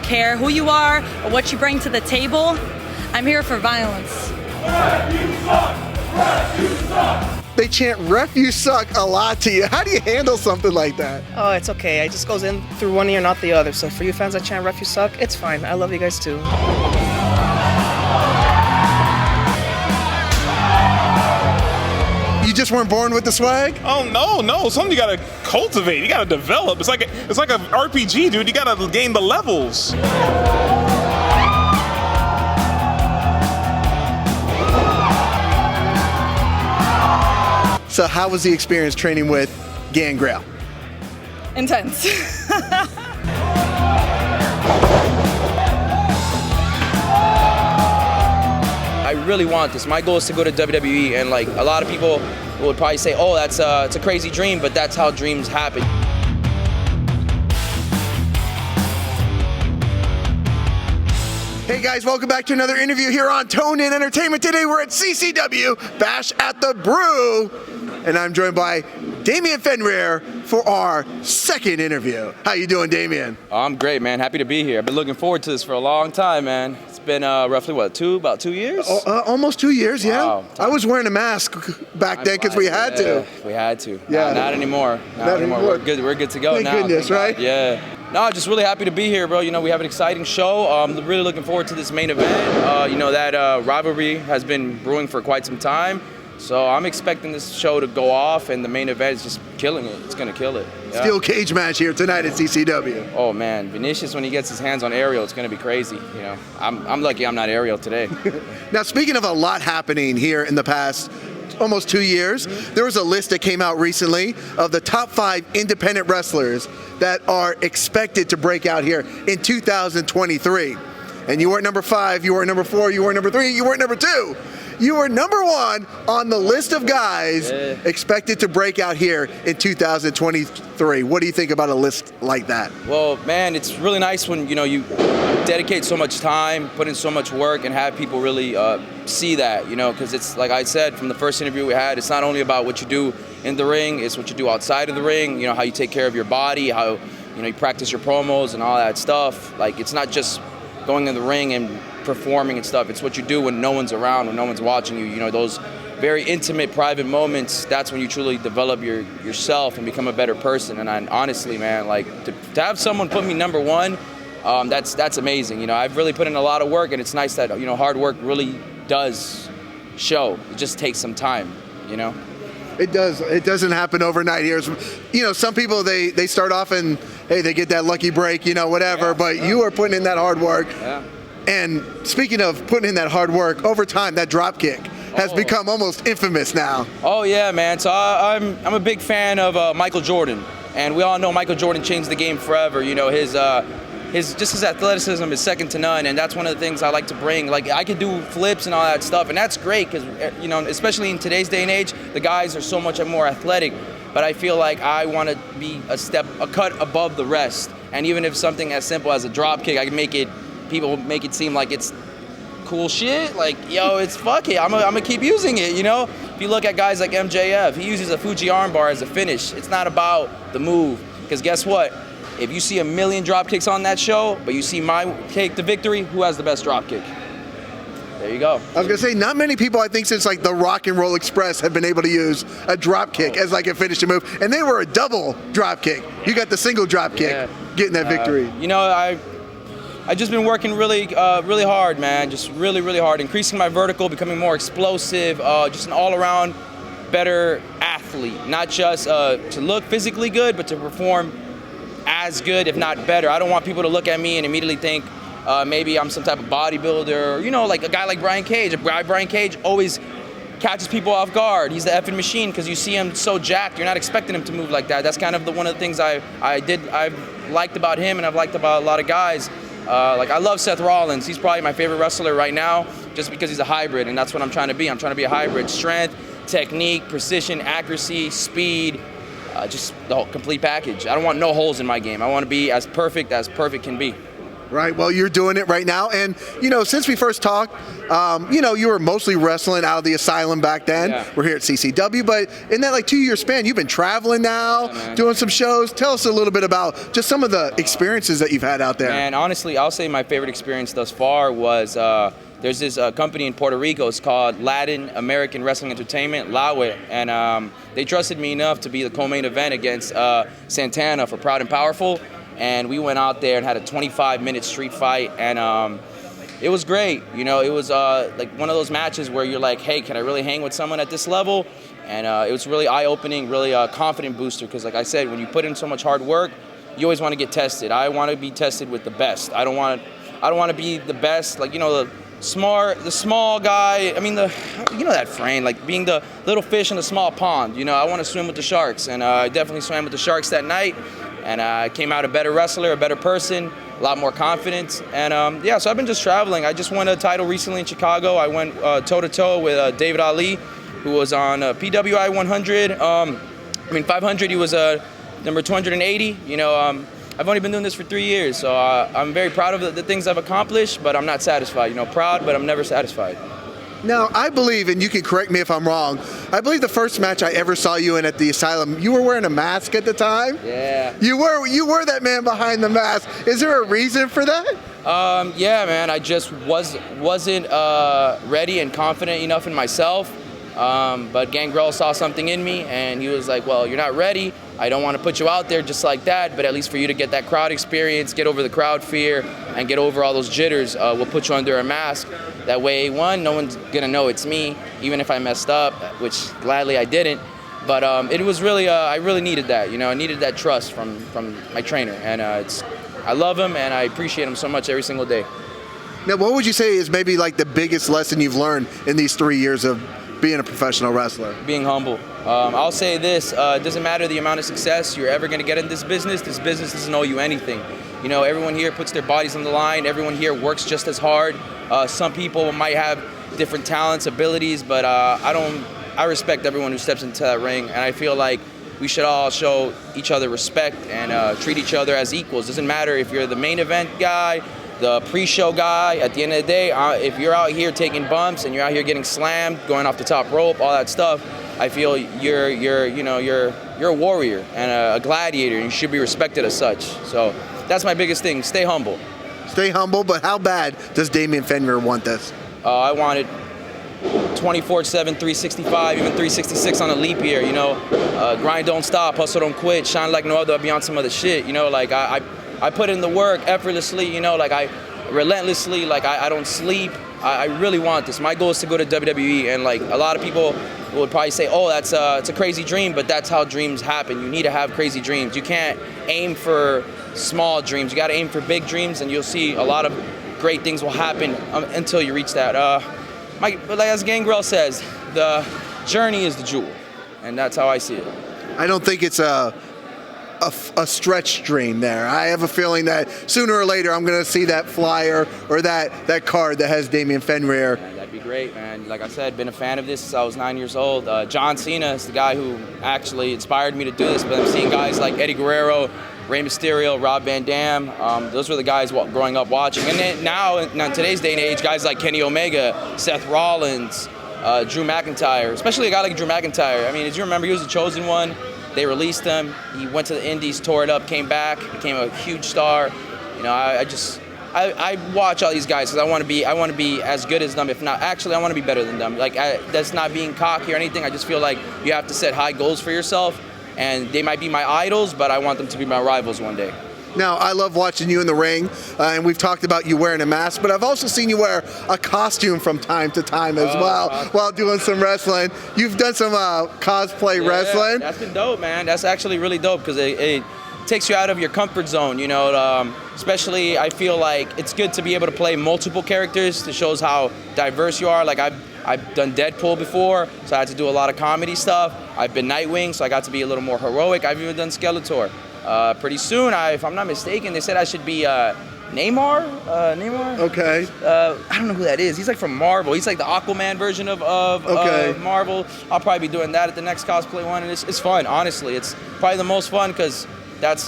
care who you are or what you bring to the table. I'm here for violence. Ref, you suck! Ref, you suck! They chant "Ref, you suck" a lot to you. How do you handle something like that? Oh, it's okay. It just goes in through one ear, not the other. So for you fans that chant "Ref, you suck," it's fine. I love you guys too. You just weren't born with the swag? Oh no! Something you gotta cultivate. You gotta develop. It's like an RPG, dude. You gotta gain the levels. So how was the experience training with Gangrel? Intense. I really want this. My goal is to go to WWE, and like a lot of people would probably say, "Oh, it's a crazy dream," but that's how dreams happen. Hey guys, welcome back to another interview here on Tone In Entertainment. Today we're at CCW Bash at the Brew, and I'm joined by Damian Fenrir for our second interview. How you doing, Damian? Oh, I'm great, man. Happy to be here. I've been looking forward to this for a long time, man. It's been roughly about 2 years? Almost 2 years, yeah. Wow. I was wearing a mask back then because we had to. We had to. Yeah. Not anymore. Not anymore. We're good to go Thank now. goodness, Thank right? God. Yeah. No, just really happy to be here, bro. You know, we have an exciting show. Really looking forward to this main event. That rivalry has been brewing for quite some time. So I'm expecting this show to go off, and the main event is just killing it. It's going to kill it. Yeah. Steel cage match here tonight at CCW. Oh, man. Vinicius, when he gets his hands on Ariel, it's going to be crazy. You know, I'm lucky I'm not Ariel today. Now, speaking of a lot happening here in the past almost 2 years, there was a list that came out recently of the top 5 independent wrestlers that are expected to break out here in 2023. And you weren't number 5, you weren't number 4, you weren't number 3, you weren't number 2. You were number 1 on the list of guys expected to break out here in 2023. What do you think about a list like that? Well, man, it's really nice when, you dedicate so much time, put in so much work, and have people really see that, because it's, like I said, from the first interview we had, it's not only about what you do in the ring, it's what you do outside of the ring, how you take care of your body, how, you practice your promos and all that stuff. Like, it's not just going in the ring and performing and stuff. It's what you do when no one's around, when no one's watching you. Those very intimate, private moments, that's when you truly develop yourself and become a better person. And honestly, man, like to have someone put me number 1, that's amazing. I've really put in a lot of work, and it's nice that, hard work really does show. It just takes some time, It does. It doesn't happen overnight here. Some people, they start off and, hey, they get that lucky break, whatever, but you are putting in that hard work. Yeah. And speaking of putting in that hard work, over time, that drop kick has become almost infamous now. Oh, yeah, man. So I'm a big fan of Michael Jordan. And we all know Michael Jordan changed the game forever. His athleticism is second to none, and that's one of the things I like to bring. Like, I could do flips and all that stuff, and that's great because, especially in today's day and age, the guys are so much more athletic. But I feel like I want to be a cut above the rest. And even if something as simple as a drop kick, I can people make it seem like it's cool shit. Like, yo, it's fuck it. I'm gonna keep using it. If you look at guys like MJF, he uses a Fuji armbar as a finish. It's not about the move, because guess what? If you see a million drop kicks on that show, but you see my take the victory, who has the best drop kick? There you go. I was gonna say, not many people, I think, since like the Rock and Roll Express have been able to use a drop kick as like a finishing move, and they were a double drop kick. You got the single drop kick, getting that victory. I've just been working really hard, man. Just really, really hard. Increasing my vertical, becoming more explosive, just an all-around better athlete. Not just to look physically good, but to perform as good, if not better. I don't want people to look at me and immediately think maybe I'm some type of bodybuilder. Like a guy like Brian Cage. Brian Cage always catches people off guard. He's the effing machine because you see him so jacked. You're not expecting him to move like that. That's kind of one of the things I've liked about him, and I've liked about a lot of guys. I love Seth Rollins. He's probably my favorite wrestler right now just because he's a hybrid, and that's what I'm trying to be. I'm trying to be a hybrid. Strength, technique, precision, accuracy, speed, just the whole complete package. I don't want no holes in my game. I want to be as perfect can be. Right. Well, you're doing it right now. And, since we first talked, you were mostly wrestling out of the asylum back then. Yeah. We're here at CCW. But in that 2-year span, you've been traveling now, doing some shows. Tell us a little bit about just some of the experiences that you've had out there. And honestly, I'll say my favorite experience thus far was there's this company in Puerto Rico. It's called Latin American Wrestling Entertainment, LAWE. And they trusted me enough to be the co-main event against Santana for Proud and Powerful. And we went out there and had a 25-minute street fight, and it was great. It was one of those matches where you're like, hey, can I really hang with someone at this level? And it was really eye-opening, really confident booster, because like I said, when you put in so much hard work, you always want to get tested. I want to be tested with the best. I don't want to be the best, the small guy. I mean, that frame, being the little fish in a small pond. I want to swim with the sharks, and I definitely swam with the sharks that night. And I came out a better wrestler, a better person, a lot more confidence. And so I've been just traveling. I just won a title recently in Chicago. I went toe-to-toe with David Ali, who was on PWI 100. 500, he was number 280. I've only been doing this for 3 years, so I'm very proud of the things I've accomplished, but I'm not satisfied. Proud, but I'm never satisfied. Now, I believe, and you can correct me if I'm wrong, I believe the first match I ever saw you in at the Asylum, you were wearing a mask at the time? Yeah. You were that man behind the mask. Is there a reason for that? Yeah, man, I just wasn't ready and confident enough in myself. But Gangrel saw something in me, and he was like, well, you're not ready. I don't want to put you out there just like that, but at least for you to get that crowd experience, get over the crowd fear, and get over all those jitters, we'll put you under a mask. That way, one, no one's going to know it's me, even if I messed up, which gladly I didn't. But it was really, I really needed that. I needed that trust from my trainer. And I love him, and I appreciate him so much every single day. Now, what would you say is maybe the biggest lesson you've learned in these 3 years of being a professional wrestler? Being humble. I'll say this, it doesn't matter the amount of success you're ever going to get in this business doesn't owe you anything. Everyone here puts their bodies on the line, everyone here works just as hard. Some people might have different talents, abilities, but I respect everyone who steps into that ring, and I feel like we should all show each other respect and treat each other as equals. Doesn't matter if you're the main event guy, the pre-show guy. At the end of the day, if you're out here taking bumps and you're out here getting slammed, going off the top rope, all that stuff, I feel you're a warrior and a gladiator, and you should be respected as such. So that's my biggest thing. Stay humble. Stay humble, but how bad does Damian Fenrir want this? I want it 24/7, 365, even 366 on a leap year. Grind don't stop, hustle don't quit, shine like no other. I'll be on some other shit. I put in the work effortlessly, I relentlessly, I don't sleep. I really want this. My goal is to go to WWE, and a lot of people would probably say, oh, it's a crazy dream, but that's how dreams happen. You need to have crazy dreams. You can't aim for small dreams. You got to aim for big dreams, and you'll see a lot of great things will happen until you reach that. As Gangrel says, the journey is the jewel, and that's how I see it. I don't think it's a stretch dream there. I have a feeling that sooner or later I'm going to see that flyer or that card that has Damian Fenrir. Man, that'd be great, man. Like I said, been a fan of this since I was 9 years old. John Cena is the guy who actually inspired me to do this, but I'm seeing guys like Eddie Guerrero, Rey Mysterio, Rob Van Dam. Those were the guys growing up watching. And then now, in today's day and age, guys like Kenny Omega, Seth Rollins, Drew McIntyre, especially a guy like Drew McIntyre. I mean, as you remember, he was the chosen one. They released him. He went to the Indies, tore it up, came back, became a huge star. I watch all these guys because I want to be as good as them. If not, actually, I want to be better than them. That's not being cocky or anything. I just feel like you have to set high goals for yourself, and they might be my idols, but I want them to be my rivals one day. Now, I love watching you in the ring, and we've talked about you wearing a mask, but I've also seen you wear a costume from time to time as well while doing some wrestling. You've done some cosplay wrestling. That's been dope, man. That's actually really dope because it takes you out of your comfort zone, especially I feel like it's good to be able to play multiple characters. It shows how diverse you are. I've done Deadpool before, so I had to do a lot of comedy stuff. I've been Nightwing, so I got to be a little more heroic. I've even done Skeletor. Pretty soon, if I'm not mistaken, they said I should be Neymar. Okay. I don't know who that is. He's from Marvel. He's like the Aquaman version of Marvel. I'll probably be doing that at the next cosplay one, and it's fun. Honestly, it's probably the most fun because that's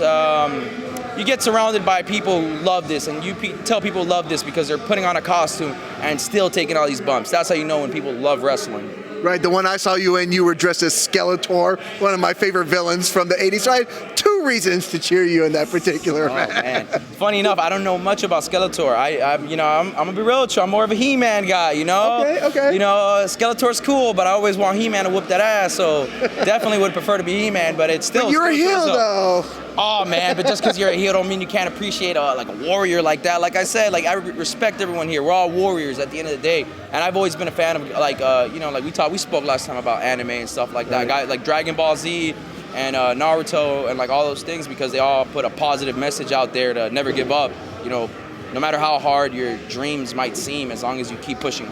you get surrounded by people who love this, and you tell people love this because they're putting on a costume and still taking all these bumps. That's how you know when people love wrestling. Right, the one I saw you in, you were dressed as Skeletor, one of my favorite villains from the 80s. So I had 2 reasons to cheer you in that particular match. Man. Funny enough, I don't know much about Skeletor. I'm gonna be real with you. I'm more of a He-Man guy, you know? Okay. You know, Skeletor's cool, but I always want He-Man to whoop that ass, so definitely would prefer to be He-Man, but it's still... But you're a heel, though. Oh, man, but just because you're a heel don't mean you can't appreciate a warrior like that. Like I said, I respect everyone here. We're all warriors at the end of the day, and I've always been a fan of, we spoke last time about anime and stuff like that. Guys like Dragon Ball Z and Naruto and all those things, because they all put a positive message out there to never give up. You know, no matter how hard your dreams might seem, as long as you keep pushing,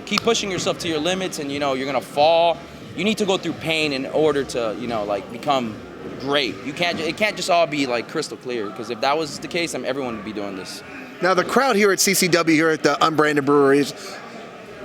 keep pushing yourself to your limits, and you're gonna fall. You need to go through pain in order to become great. It can't just all be crystal clear, because if that was the case, then everyone would be doing this. Now the crowd here at CCW, here at the Unbranded Brewery, is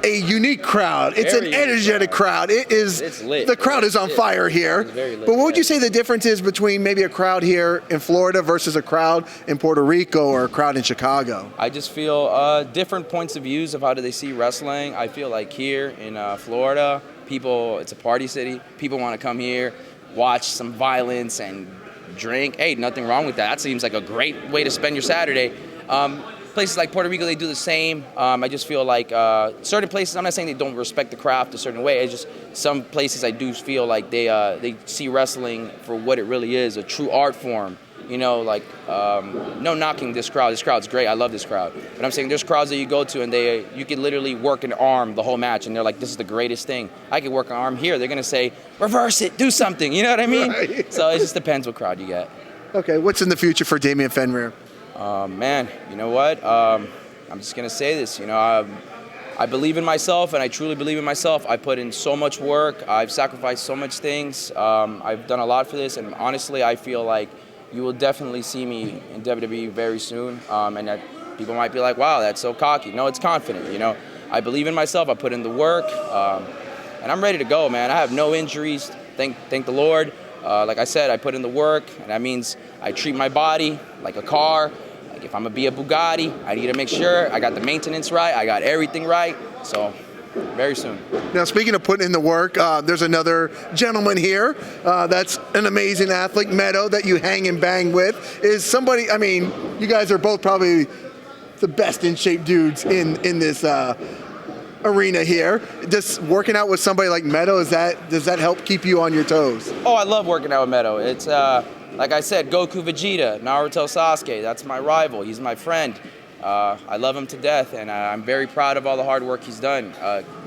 a unique crowd. It's an energetic crowd. It's lit. The crowd is on fire here. It's very lit, but what would you say the difference is between maybe a crowd here in Florida versus a crowd in Puerto Rico or a crowd in Chicago? I just feel different points of views of how do they see wrestling. I feel like here in Florida, it's a party city. People want to come here, watch some violence and drink. Hey, nothing wrong with that. That seems like a great way to spend your Saturday. Places like Puerto Rico, they do the same. I just feel like certain places, I'm not saying they don't respect the craft a certain way. It's just some places I do feel like they see wrestling for what it really is, a true art form. No knocking this crowd. This crowd's great. I love this crowd. But I'm saying there's crowds that you go to and you can literally work an arm the whole match, and they're like, this is the greatest thing. I can work an arm here. They're going to say, reverse it, do something. You know what I mean? Right. So it just depends what crowd you get. Okay, what's in the future for Damian Fenrir? Man, you know what? I'm just going to say this. I believe in myself, and I truly believe in myself. I put in so much work. I've sacrificed so much things. I've done a lot for this, and honestly, I feel like you will definitely see me in WWE very soon, and that people might be like, wow, that's so cocky. No, it's confident, I believe in myself. I put in the work, and I'm ready to go, man. I have no injuries, thank the Lord. Like I said, I put in the work, and that means I treat my body like a car. If I'm gonna be a Bugatti, I need to make sure I got the maintenance right, I got everything right, so very soon. Now, speaking of putting in the work, there's another gentleman here that's an amazing athlete, Meadow, that you hang and bang with. Is somebody, you guys are both probably the best in shape dudes in this arena here. Just working out with somebody like Meadow, does that help keep you on your toes? Oh, I love working out with Meadow. It's like I said, Goku Vegeta, Naruto Sasuke, that's my rival. He's my friend. I love him to death, and I'm very proud of all the hard work he's done.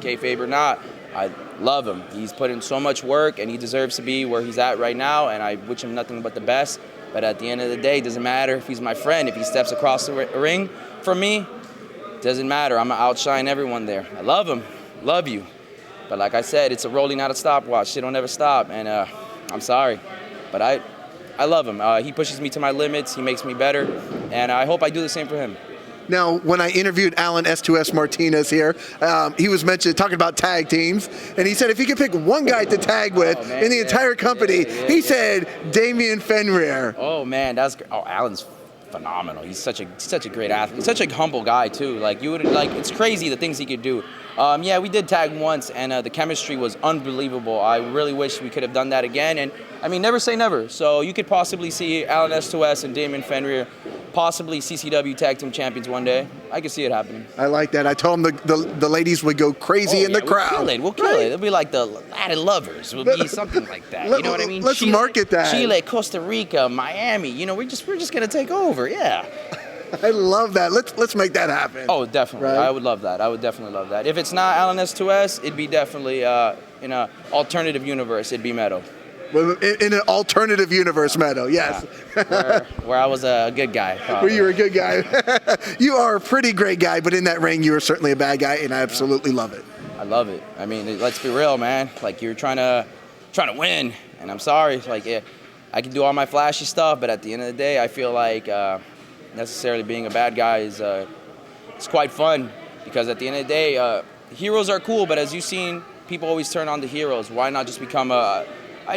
Kayfabe or not, I love him. He's put in so much work, and he deserves to be where he's at right now, and I wish him nothing but the best. But at the end of the day, it doesn't matter if he's my friend. If he steps across the ring from me, it doesn't matter. I'm going to outshine everyone there. I love him. Love you. But like I said, it's a rolling out of stopwatch. Shit don't ever stop, and I'm sorry. But I love him. He pushes me to my limits. He makes me better, and I hope I do the same for him. Now, when I interviewed Alan S2S Martinez here, he was talking about tag teams, and he said if he could pick one guy to tag with in the entire company, he said Damian Fenrir. Oh man, Alan's phenomenal. He's such a great athlete. He's such a humble guy too. It's crazy the things he could do. We did tag once, and the chemistry was unbelievable. I really wish we could have done that again. And never say never. So you could possibly see Alan S2S and Damian Fenrir, possibly CCW tag team champions one day. I could see it happening. I like that. I told him the ladies would go crazy in the crowd. We'll kill it. It'll be like the Latin lovers. It'll be something like that. You know what I mean? Let's market that. Chile, Costa Rica, Miami. We're just gonna take over. Yeah. I love that. Let's make that happen. Oh, definitely. Right? I would love that. I would definitely love that. If it's not Alan S2S, it'd be definitely in an alternative universe. It'd be Meadow. In an alternative universe, Meadow, yes. Where I was a good guy. Probably. Where you were a good guy. You are a pretty great guy, but in that ring, you were certainly a bad guy, and I absolutely love it. I love it. Let's be real, man. You're trying to win, and I'm sorry. I can do all my flashy stuff, but at the end of the day, I feel like necessarily being a bad guy is it's quite fun, because at the end of the day, heroes are cool, but as you've seen, people always turn on the heroes. Why not just become a I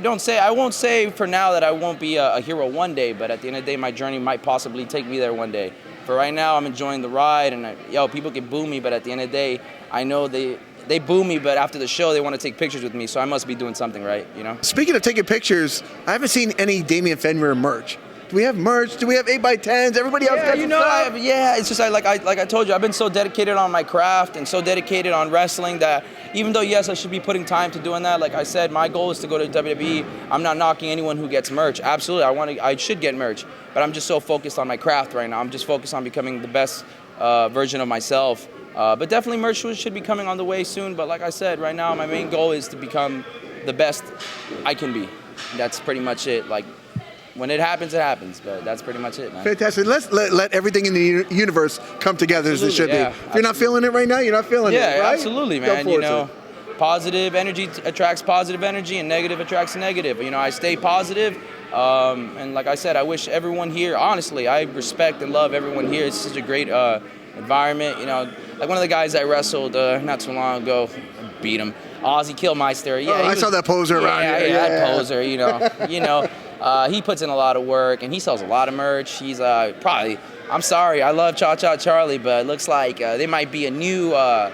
won't say for now that I won't be a hero one day, but at the end of the day, my journey might possibly take me there one day. For right now, I'm enjoying the ride, and people can boo me, but at the end of the day, I know they boo me, but after the show, they want to take pictures with me, so I must be doing something right, you know? Speaking of taking pictures, I haven't seen any Damian Fenrir merch. Do we have merch? Do we have 8x10s? Everybody else got some stuff? It's just like I told you, I've been so dedicated on my craft and so dedicated on wrestling that even though, yes, I should be putting time to doing that, like I said, my goal is to go to WWE. I'm not knocking anyone who gets merch. Absolutely, I should get merch, but I'm just so focused on my craft right now. I'm just focused on becoming the best version of myself. But definitely merch should be coming on the way soon, but like I said, right now my main goal is to become the best I can be. That's pretty much it. Like, when it happens, but that's pretty much it, man. Fantastic. Let's let everything in the universe come together as it should be. If you're not feeling it right now, you're not feeling it, right? Yeah, absolutely, man. You know, positive energy attracts positive energy, and negative attracts negative. You know, I stay positive, and like I said, I wish everyone here, honestly, I respect and love everyone here. It's such a great environment. You know, like one of the guys I wrestled not too long ago, beat him, Ozzy Killmeister. Yeah, I saw that poser around here. Yeah, that poser, you know. He puts in a lot of work, and he sells a lot of merch. He's probably, I'm sorry, I love Cha Cha Charlie, but it looks like they might be a new top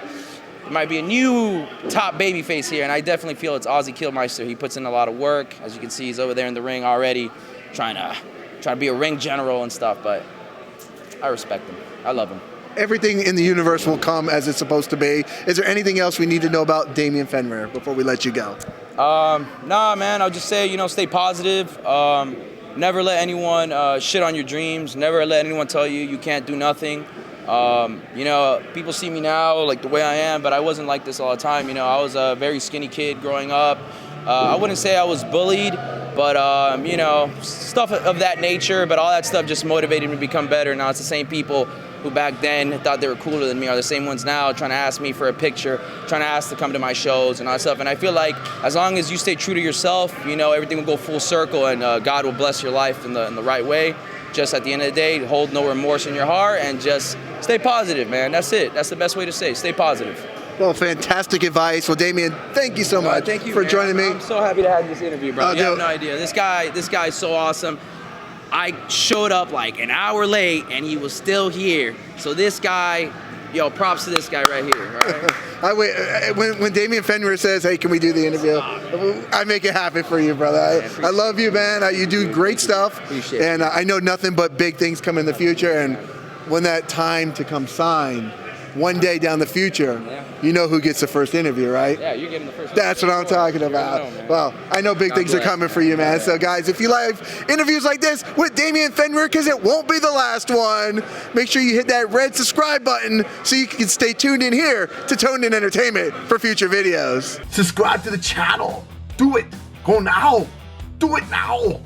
babyface here, and I definitely feel it's Ozzy Killmeister. He puts in a lot of work. As you can see, he's over there in the ring already, trying to be a ring general and stuff, but I respect him. I love him. Everything in the universe will come as it's supposed to be. Is there anything else we need to know about Damian Fenrir before we let you go? Nah, man, I'll just say, stay positive. Never let anyone shit on your dreams. Never let anyone tell you you can't do nothing. People see me now like the way I am, but I wasn't like this all the time. I was a very skinny kid growing up. I wouldn't say I was bullied, but, stuff of that nature. But all that stuff just motivated me to become better. Now it's the same people who back then thought they were cooler than me are the same ones now trying to ask me for a picture, trying to ask to come to my shows and all that stuff. And I feel like as long as you stay true to yourself, everything will go full circle, and God will bless your life in the right way. Just at the end of the day, hold no remorse in your heart and just stay positive, man. That's it. That's the best way to say it. Stay positive. Well, fantastic advice. Well, Damian, thank you so much for joining me. I'm so happy to have this interview, bro. You have no idea. This guy's so awesome. I showed up like an hour late, and he was still here. So this guy, props to this guy right here. All right? When Damian Fenrir says, "Hey, can we do the interview?" I make it happen for you, brother. I love you, man. You do great stuff, and I know nothing but big things come in the future. And when that time to come sign, one day down the future, you know who gets the first interview, right? Yeah, you're getting the first. That's what I'm talking about. Well, I know big things are coming for you, man. So, guys, if you like interviews like this with Damian Fenrir, because it won't be the last one, make sure you hit that red subscribe button so you can stay tuned in here to Toned In Entertainment for future videos. Subscribe to the channel. Do it. Go now. Do it now.